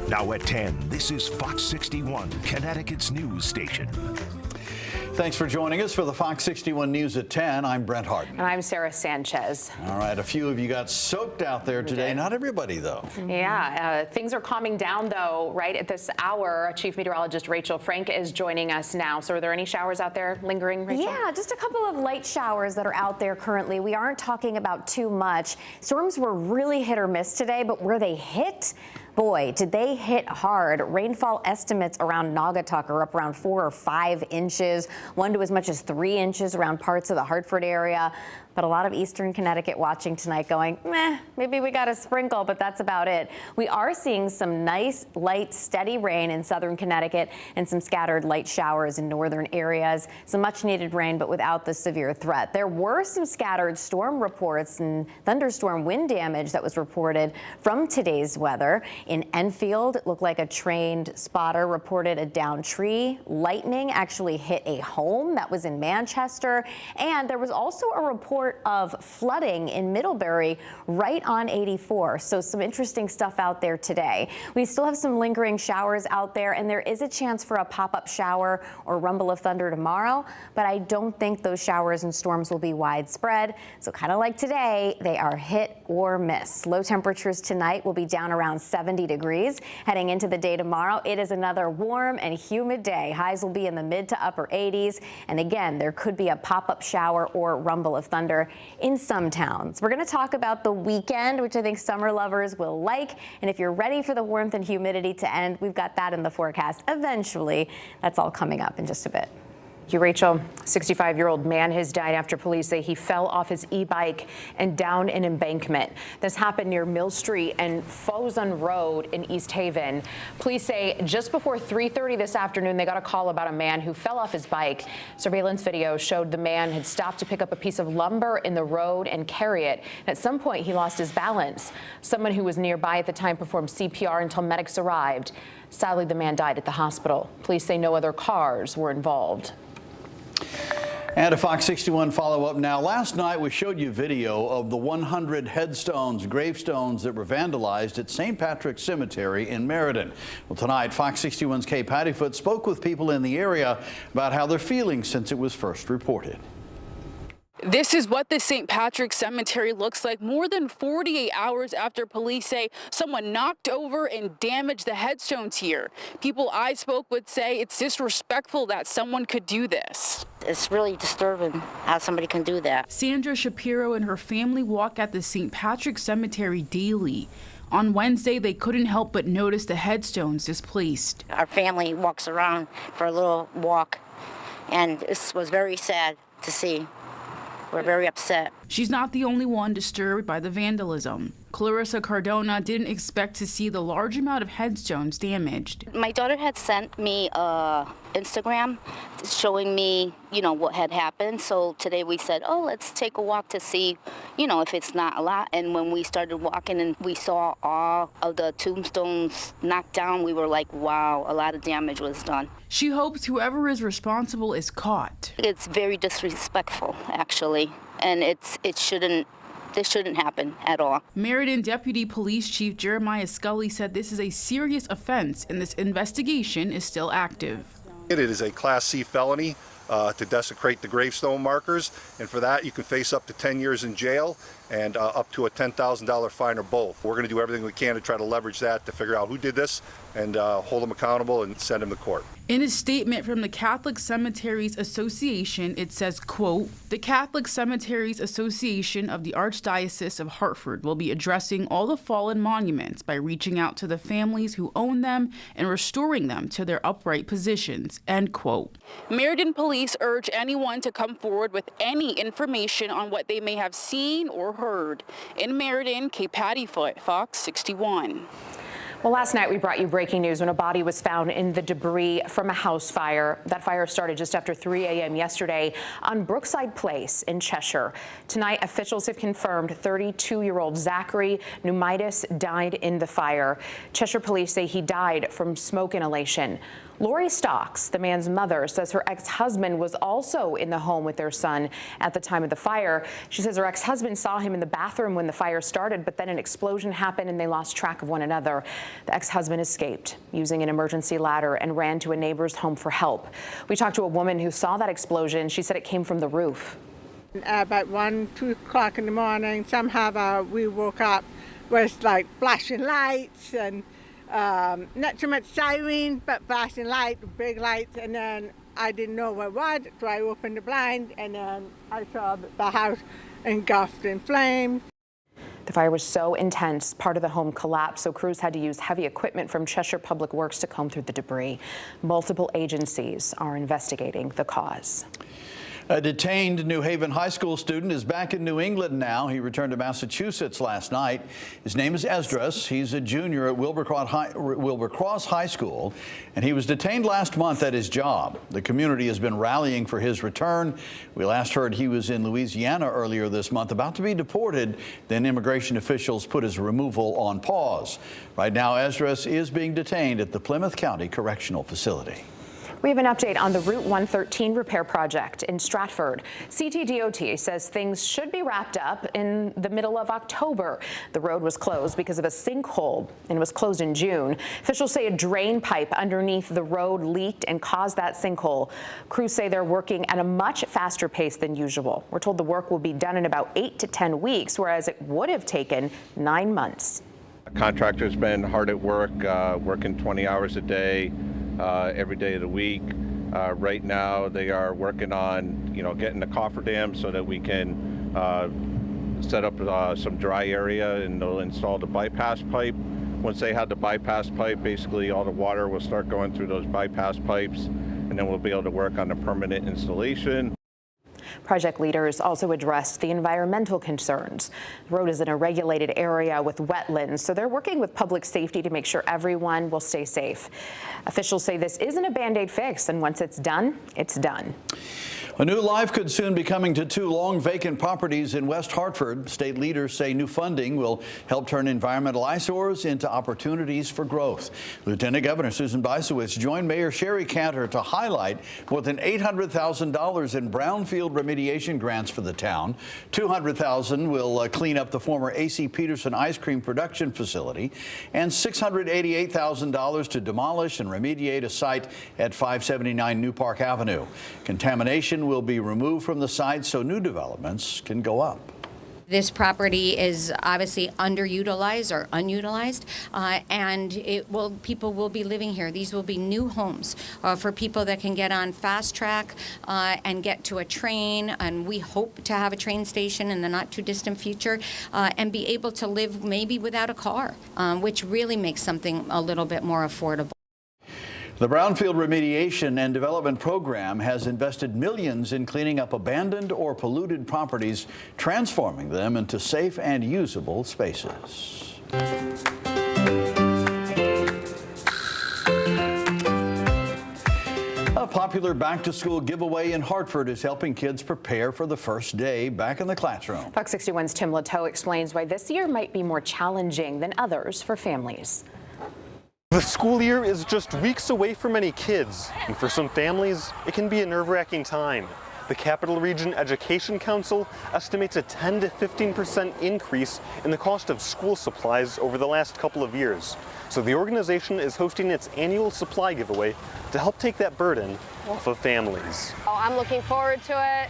Now at 10, this is Fox 61, Connecticut's news station. Thanks for joining us for the Fox 61 News at 10. I'm Brent Harden. And I'm Sarah Sanchez. All right, a few of you got soaked out there today. Not everybody, though. Yeah, things are calming down, though, right at this hour. Chief Meteorologist Rachel Frank is joining us now. So are there any showers out there lingering, Rachel? Yeah, just a couple of light showers that are out there currently. We aren't talking about too much. Storms were really hit or miss today, but where they hit, boy, did they hit hard. Rainfall estimates around Naugatuck are up around 4 or 5 inches, 1 to as much as 3 inches around parts of the Hartford area. But a lot of eastern Connecticut watching tonight going, meh, maybe we got a sprinkle, but that's about it. We are seeing some nice, light, steady rain in southern Connecticut and some scattered light showers in northern areas. Some much needed rain, but without the severe threat. There were some scattered storm reports and thunderstorm wind damage that was reported from today's weather. In Enfield, it looked like a trained spotter reported a downed tree. Lightning actually hit a home that was in Manchester. And there was also a report of flooding in Middlebury right on 84. So some interesting stuff out there today. We still have some lingering showers out there, and there is a chance for a pop-up shower or rumble of thunder tomorrow, but I don't think those showers and storms will be widespread. So kind of like today, they are hit or miss. Low temperatures tonight will be down around 70 degrees. Heading into the day tomorrow, it is another warm and humid day. Highs will be in the mid to upper 80s. And again, there could be a pop-up shower or rumble of thunder in some towns. We're going to talk about the weekend, which I think summer lovers will like. And if you're ready for the warmth and humidity to end, we've got that in the forecast eventually. That's all coming up in just a bit. Thank you, Rachel. 65-year-old man has died after police say he fell off his e-bike and down an embankment. This happened near Mill Street and Fawzon Road in East Haven. Police say just before 3:30 this afternoon, they got a call about a man who fell off his bike. Surveillance video showed the man had stopped to pick up a piece of lumber in the road and carry it. At some point, he lost his balance. Someone who was nearby at the time performed CPR until medics arrived. Sadly, the man died at the hospital. Police say no other cars were involved. And a Fox 61 follow-up now. Last night we showed you video of the 100 headstones, gravestones that were vandalized at St. Patrick's Cemetery in Meriden. Well, tonight Fox 61's Kay Pattyfoot spoke with people in the area about how they're feeling since it was first reported. This is what the St. Patrick's Cemetery looks like more than 48 hours after police say someone knocked over and damaged the headstones here. People I spoke with say it's disrespectful that someone could do this. It's really disturbing how somebody can do that. Sandra Shapiro and her family walk at the St. Patrick's Cemetery daily. On Wednesday, they couldn't help but notice the headstones displaced. Our family walks around for a little walk, and this was very sad to see. We're very upset. She's not the only one disturbed by the vandalism. Clarissa Cardona didn't expect to see the large amount of headstones damaged. My daughter had sent me Instagram showing me, what had happened. So today we said, oh, let's take a walk to see, if it's not a lot. And when we started walking and we saw all of the tombstones knocked down, we were like, wow, a lot of damage was done. She hopes whoever is responsible is caught. It's very disrespectful, actually, and this shouldn't happen at all. Meriden Deputy Police Chief Jeremiah Scully said this is a serious offense and this investigation is still active. It is a Class C felony to desecrate the gravestone markers, and for that you can face up to 10 years in jail and up to a $10,000 fine or both. We're going to do everything we can to try to leverage that to figure out who did this and hold them accountable and send them to court. In a statement from the Catholic Cemeteries Association, it says, quote, the Catholic Cemeteries Association of the Archdiocese of Hartford will be addressing all the fallen monuments by reaching out to the families who own them and restoring them to their upright positions, end quote. Meriden police urge anyone to come forward with any information on what they may have seen or heard. In Meriden, Kay Pattyfoot, Fox 61. Well, last night we brought you breaking news when a body was found in the debris from a house fire. That fire started just after 3 a.m. yesterday on Brookside Place in Cheshure. Tonight, officials have confirmed 32-year-old Zachary Pneumaitis died in the fire. Cheshire police say he died from smoke inhalation. Lori Stocks, the man's mother, says her ex-husband was also in the home with their son at the time of the fire. She says her ex-husband saw him in the bathroom when the fire started, but then an explosion happened and they lost track of one another. The ex-husband escaped using an emergency ladder and ran to a neighbor's home for help. We talked to a woman who saw that explosion. She said it came from the roof. About 2 o'clock in the morning, somehow we woke up with like flashing lights and not too much siren, but flashing lights, big lights, and then I didn't know what it was, so I opened the blind, and then I saw the house engulfed in flames. The fire was so intense, part of the home collapsed, so crews had to use heavy equipment from Cheshure Public Works to comb through the debris. Multiple agencies are investigating the cause. A detained New Haven High School student is back in New England now. He returned to Massachusetts last night. His name is Esdras. He's a junior at Wilbur Cross High School, and he was detained last month at his job. The community has been rallying for his return. We last heard he was in Louisiana earlier this month, about to be deported. Then immigration officials put his removal on pause. Right now, Esdras is being detained at the Plymouth County Correctional Facility. We have an update on the Route 113 repair project in Stratford. CTDOT says things should be wrapped up in the middle of October. The road was closed because of a sinkhole and was closed in June. Officials say a drain pipe underneath the road leaked and caused that sinkhole. Crews say they're working at a much faster pace than usual. We're told the work will be done in about 8 to 10 weeks, whereas it would have taken 9 months. Contractor's been hard at work, working 20 hours a day. Every day of the week. Right now they are working on, getting the cofferdam so that we can set up some dry area, and they'll install the bypass pipe. Once they have the bypass pipe, basically all the water will start going through those bypass pipes, and then we'll be able to work on the permanent installation. Project leaders also addressed the environmental concerns. The road is in a regulated area with wetlands, so they're working with public safety to make sure everyone will stay safe. Officials say this isn't a Band-Aid fix, and once it's done, it's done. A new life could soon be coming to 2 long vacant properties in West Hartford. State leaders say new funding will help turn environmental eyesores into opportunities for growth. Lieutenant Governor Susan Bisowitz joined Mayor Sherry Cantor to highlight more than $800,000 in brownfield remediation grants for the town. $200,000 will clean up the former A.C. Peterson ice cream production facility, and $688,000 to demolish and remediate a site at 579 New Park Avenue. Contamination will be removed from the site so new developments can go up. This property is obviously underutilized or unutilized, and people will be living here. These will be new homes for people that can get on fast track and get to a train, and we hope to have a train station in the not too distant future, and be able to live maybe without a car, which really makes something a little bit more affordable. The Brownfield Remediation and Development Program has invested millions in cleaning up abandoned or polluted properties, transforming them into safe and usable spaces. A popular back-to-school giveaway in Hartford is helping kids prepare for the first day back in the classroom. Fox 61's Tim Latow explains why this year might be more challenging than others for families. The school year is just weeks away for many kids, and for some families, it can be a nerve-wracking time. The Capital Region Education Council estimates a 10 to 15% increase in the cost of school supplies over the last couple of years. So the organization is hosting its annual supply giveaway to help take that burden off of families. Oh, I'm looking forward to it,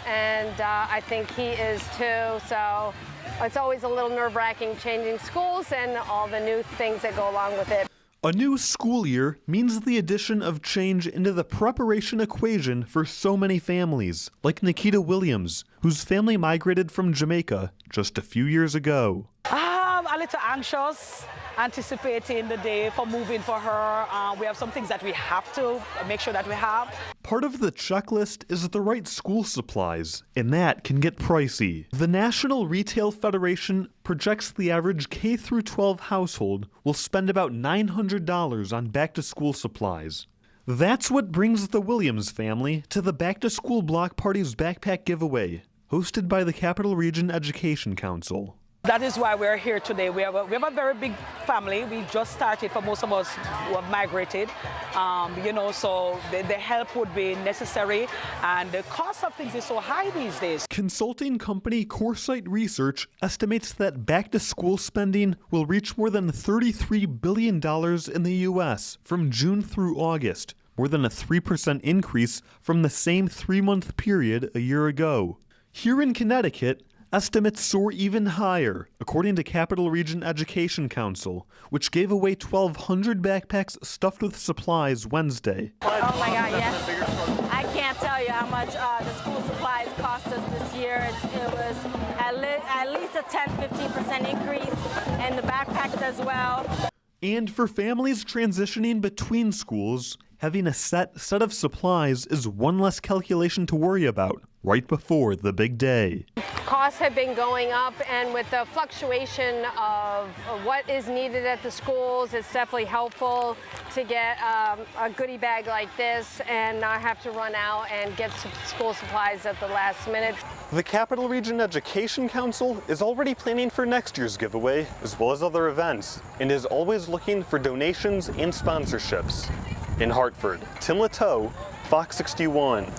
and I think he is too. So it's always a little nerve-wracking changing schools and all the new things that go along with it. A new school year means the addition of change into the preparation equation for so many families, like Nikita Williams, whose family migrated from Jamaica just a few years ago. I'm a little anxious, anticipating the day for moving for her. We have some things that we have to make sure that we have. Part of the checklist is the right school supplies, and that can get pricey. The National Retail Federation projects the average K-12 household will spend about $900 on back-to-school supplies. That's what brings the Williams family to the Back-to-School Block Party's backpack giveaway, hosted by the Capital Region Education Council. That is why we're here today. We have a very big family. We just started for most of us who have migrated, so the help would be necessary, and the cost of things is so high these days. Consulting company Coresight Research estimates that back-to-school spending will reach more than $33 billion in the U.S. from June through August, more than a 3% increase from the same 3-month period a year ago. Here in Connecticut, estimates soar even higher, according to Capital Region Education Council, which gave away 1,200 backpacks stuffed with supplies Wednesday. Oh my God, yes. I can't tell you how much the school supplies cost us this year. It was at least a 10-15% increase, and the backpacks as well. And for families transitioning between schools, having a set of supplies is one less calculation to worry about right before the big day. Costs have been going up, and with the fluctuation of what is needed at the schools, it's definitely helpful to get a goodie bag like this and not have to run out and get school supplies at the last minute. The Capital Region Education Council is already planning for next year's giveaway, as well as other events, and is always looking for donations and sponsorships. In Hartford, Tim Lateau, Fox 61.